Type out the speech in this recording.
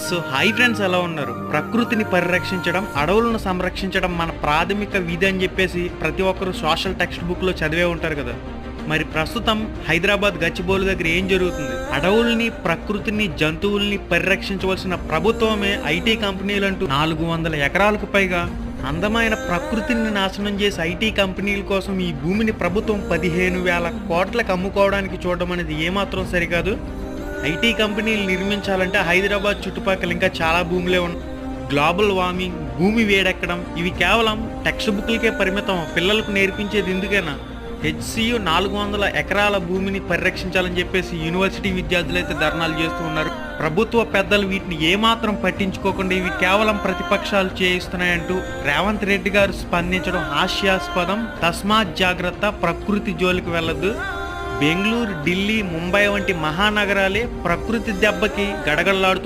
So hi friends, ఎలా ఉన్నారు? ప్రకృతిని పరిరక్షించడం, అడవులను సంరక్షించడం మన ప్రాథమిక విధి అని చెప్పేసి ప్రతి ఒక్కరు సోషల్ టెక్స్ట్ బుక్లో చదివే ఉంటారు కదా. మరి ప్రస్తుతం హైదరాబాద్ గచ్చిబౌలి దగ్గర ఏం జరుగుతుంది? అడవుల్ని, ప్రకృతిని, జంతువుల్ని పరిరక్షించవలసిన ప్రభుత్వమే ఐటీ కంపెనీలంటూ 400 ఎకరాలకు పైగా అందమైన ప్రకృతిని నాశనం చేసి ఐటీ కంపెనీల కోసం ఈ భూమిని ప్రభుత్వం 15,000 కోట్లకు అమ్ముకోవడానికి చూడడం అనేది ఏమాత్రం సరికాదు. ఐటీ కంపెనీలు నిర్మించాలంటే హైదరాబాద్ చుట్టుపక్కల ఇంకా చాలా భూములే ఉన్నాయి. గ్లోబల్ వార్మింగ్, భూమి వేడెక్కడం ఇవి కేవలం టెక్స్ట్ బుక్లకే పరిమితం. పిల్లలకు నేర్పించేది ఎందుకైనా హెచ్సియు 400 ఎకరాల భూమిని పరిరక్షించాలని చెప్పేసి యూనివర్సిటీ విద్యార్థులు అయితే ధర్నాలు చేస్తూ ఉన్నారు. ప్రభుత్వ పెద్దలు వీటిని ఏమాత్రం పట్టించుకోకుండా ఇవి కేవలం ప్రతిపక్షాలు చేయిస్తున్నాయంటూ రేవంత్ రెడ్డి గారు స్పందించడం హాస్యాస్పదం. తస్మాత్ జాగ్రత్త, ప్రకృతి జోలికి వెళ్ళొద్దు. బెంగళూరు, ఢిల్లీ, ముంబై వంటి మహానగరాలే ప్రకృతి దెబ్బకి గడగడలాడుతూ